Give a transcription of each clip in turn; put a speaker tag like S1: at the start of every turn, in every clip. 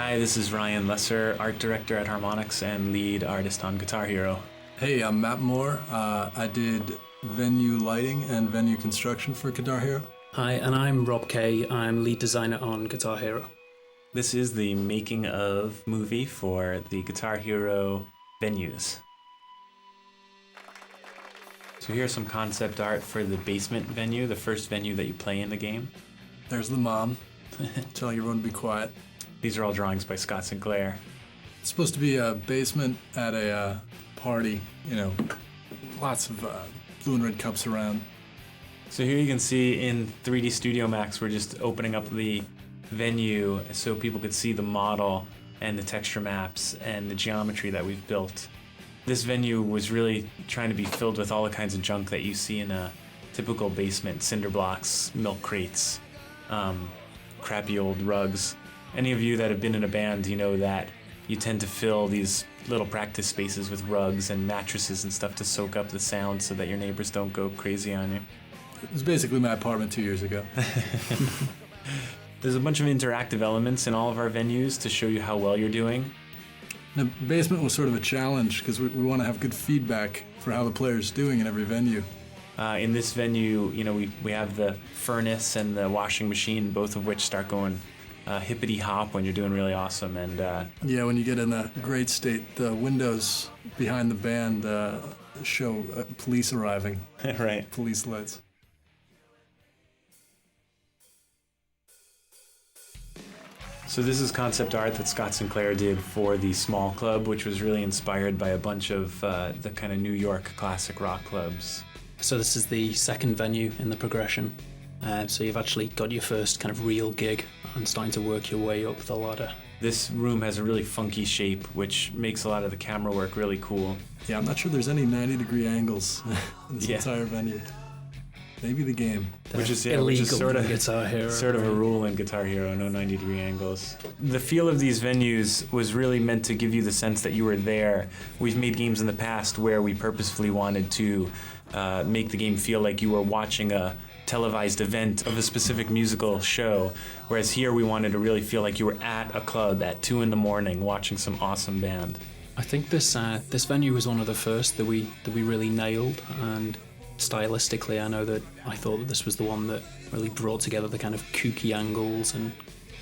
S1: Hi, this is Ryan Lesser, art director at Harmonix and lead artist on Guitar Hero.
S2: Hey, I'm Matt Moore. I did venue lighting and venue construction for Guitar Hero.
S3: Hi, and I'm Rob Kay. I'm lead designer on Guitar Hero.
S1: This is the making of movie for the Guitar Hero venues. So here's some concept art for the basement venue, the first venue that you play in the game.
S2: There's the mom telling everyone to be quiet.
S1: These are all drawings by Scott Sinclair.
S2: It's supposed to be a basement at a party, you know, lots of blue and red cups around.
S1: So here you can see in 3D Studio Max, we're just opening up the venue so people could see the model and the texture maps and the geometry that we've built. This venue was really trying to be filled with all the kinds of junk that you see in a typical basement: cinder blocks, milk crates, crappy old rugs. Any of you that have been in a band, you know that you tend to fill these little practice spaces with rugs and mattresses and stuff to soak up the sound so that your neighbors don't go crazy on you.
S2: It was basically my apartment 2 years ago.
S1: There's a bunch of interactive elements in all of our venues to show you how well you're doing.
S2: The basement was sort of a challenge because we want to have good feedback for how the player's doing in every venue.
S1: In this venue, you know, we have the furnace and the washing machine, both of which start going hippity hop when you're doing really awesome. And
S2: yeah, when you get in a great state, the windows behind the band show police arriving.
S1: Right.
S2: Police lights.
S1: So this is concept art that Scott Sinclair did for the Small Club, which was really inspired by a bunch of the kind of New York classic rock clubs.
S3: So this is the second venue in the progression. So you've actually got your first kind of real gig and starting to work your way up the ladder.
S1: This room has a really funky shape, which makes a lot of the camera work really cool.
S2: Yeah, I'm not sure there's any 90-degree angles in this entire venue. Maybe the game.
S1: Which is
S3: sort of Guitar Hero.
S1: Sort of a rule in Guitar Hero, no 90-degree angles. The feel of these venues was really meant to give you the sense that you were there. We've made games in the past where we purposefully wanted to make the game feel like you were watching a televised event of a specific musical show, whereas here we wanted to really feel like you were at a club at 2 a.m. watching some awesome band.
S3: I think this venue was one of the first that we really nailed, and stylistically, I know that I thought that this was the one that really brought together the kind of kooky angles and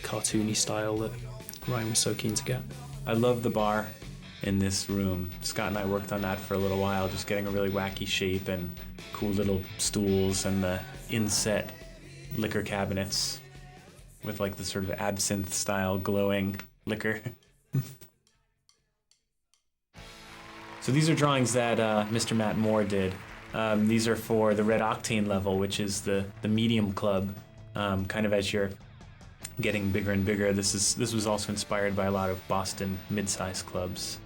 S3: cartoony style that Ryan was so keen to get.
S1: I love the bar in this room. Scott and I worked on that for a little while, just getting a really wacky shape and cool little stools and the inset liquor cabinets with like the sort of absinthe style glowing liquor. So these are drawings that Mr. Matt Moore did. These are for the Red Octane level, which is the medium club. Kind of as you're getting bigger and bigger, this was also inspired by a lot of Boston mid-sized clubs.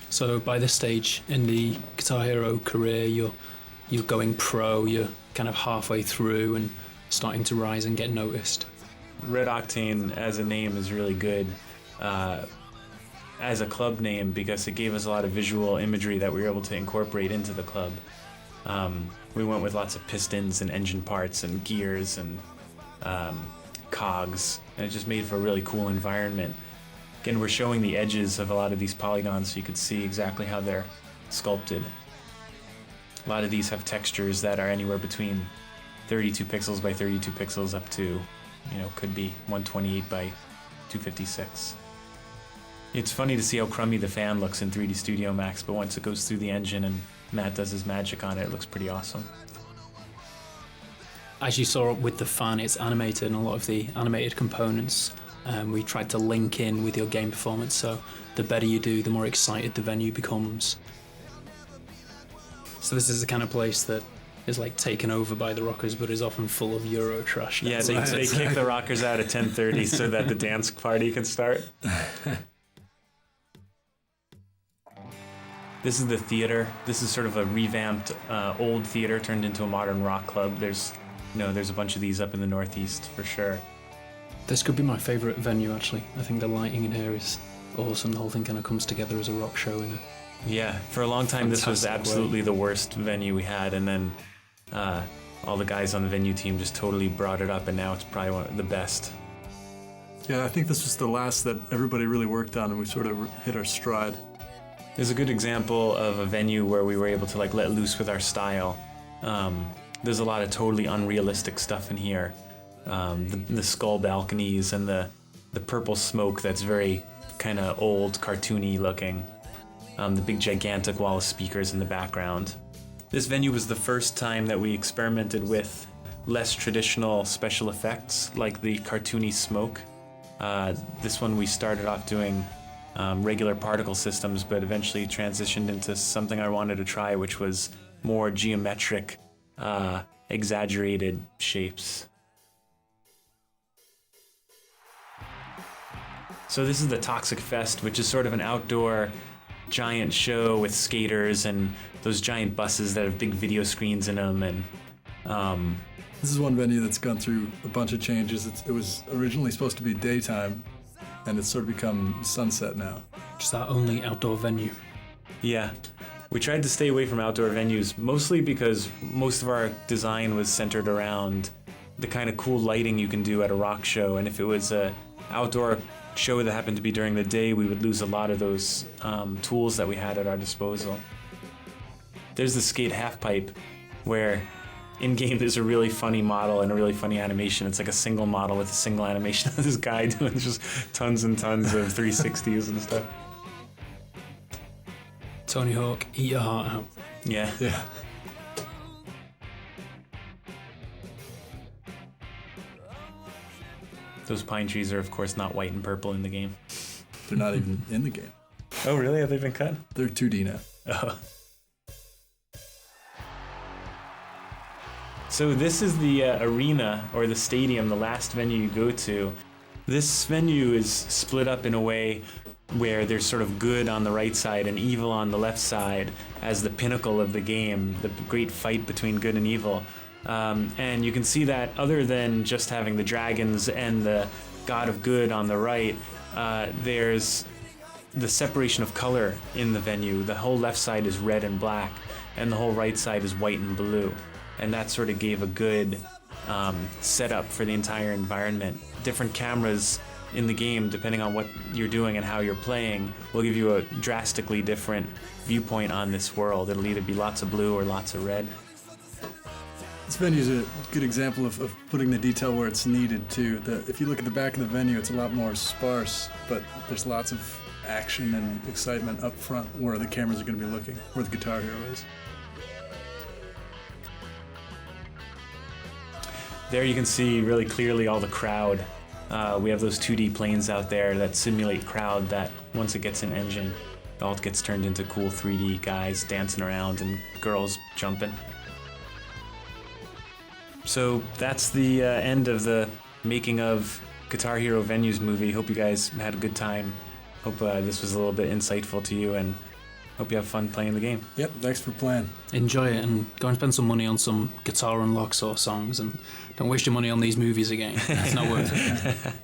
S3: So by this stage in the Guitar Hero career, you're going pro, you're kind of halfway through and starting to rise and get noticed.
S1: Red Octane as a name is really good as a club name because it gave us a lot of visual imagery that we were able to incorporate into the club. We went with lots of pistons and engine parts and gears and cogs, and it just made for a really cool environment. Again, we're showing the edges of a lot of these polygons so you could see exactly how they're sculpted. A lot of these have textures that are anywhere between 32 pixels by 32 pixels up to, you know, could be 128 by 256. It's funny to see how crummy the fan looks in 3D Studio Max, but once it goes through the engine and Matt does his magic on it, it looks pretty awesome.
S3: As you saw with the fan, it's animated, and a lot of the animated components we tried to link in with your game performance, so the better you do, the more excited the venue becomes. So this is the kind of place that is like taken over by the rockers, but is often full of Euro trash.
S1: Yeah, they kick the rockers out at 10:30 so that the dance party can start. This is the theater. This is sort of a revamped old theater turned into a modern rock club. There's a bunch of these up in the Northeast for sure.
S3: This could be my favourite venue, actually. I think the lighting in here is awesome. The whole thing kind of comes together as a rock show in a
S1: Yeah, for a long time this was absolutely the worst venue we had, and then all the guys on the venue team just totally brought it up, and now it's probably one of the best.
S2: Yeah, I think this was the last that everybody really worked on, and we sort of hit our stride.
S1: There's a good example of a venue where we were able to like let loose with our style. There's a lot of totally unrealistic stuff in here. The skull balconies and the purple smoke that's very kind of old, cartoony looking. The big gigantic wall of speakers in the background. This venue was the first time that we experimented with less traditional special effects like the cartoony smoke. This one we started off doing regular particle systems, but eventually transitioned into something I wanted to try, which was more geometric, exaggerated shapes. So this is the Toxic Fest, which is sort of an outdoor giant show with skaters and those giant buses that have big video screens in them. And
S2: this is one venue that's gone through a bunch of changes. It was originally supposed to be daytime, and it's sort of become sunset now.
S3: Just our only outdoor venue.
S1: Yeah. We tried to stay away from outdoor venues, mostly because most of our design was centered around the kind of cool lighting you can do at a rock show. And if it was a outdoor show that happened to be during the day, we would lose a lot of those tools that we had at our disposal. There's the skate half pipe, where in-game there's a really funny model and a really funny animation. It's like a single model with a single animation of this guy doing just tons and tons of 360s and stuff.
S3: Tony Hawk, eat your heart out.
S1: Yeah.
S2: Yeah.
S1: Those pine trees are, of course, not white and purple in the game.
S2: They're not even in the game.
S1: Oh, really? Have they been cut?
S2: They're 2D now.
S1: Oh. So this is the arena, or the stadium, the last venue you go to. This venue is split up in a way where there's sort of good on the right side and evil on the left side as the pinnacle of the game, the great fight between good and evil. And you can see that other than just having the dragons and the god of good on the right, there's the separation of color in the venue. The whole left side is red and black, and the whole right side is white and blue. And that sort of gave a good setup for the entire environment. Different cameras in the game, depending on what you're doing and how you're playing, will give you a drastically different viewpoint on this world. It'll either be lots of blue or lots of red.
S2: This venue is a good example of putting the detail where it's needed too. If you look at the back of the venue, it's a lot more sparse, but there's lots of action and excitement up front where the cameras are going to be looking, where the Guitar Hero is.
S1: There you can see really clearly all the crowd. We have those 2D planes out there that simulate crowd that once it gets in engine, it all gets turned into cool 3D guys dancing around and girls jumping. So that's the end of the making of Guitar Hero Venues movie. Hope you guys had a good time. Hope this was a little bit insightful to you, and hope you have fun playing the game.
S2: Yep, thanks for playing.
S3: Enjoy it and go and spend some money on some guitar unlocks or songs, and don't waste your money on these movies again. It's not worth it.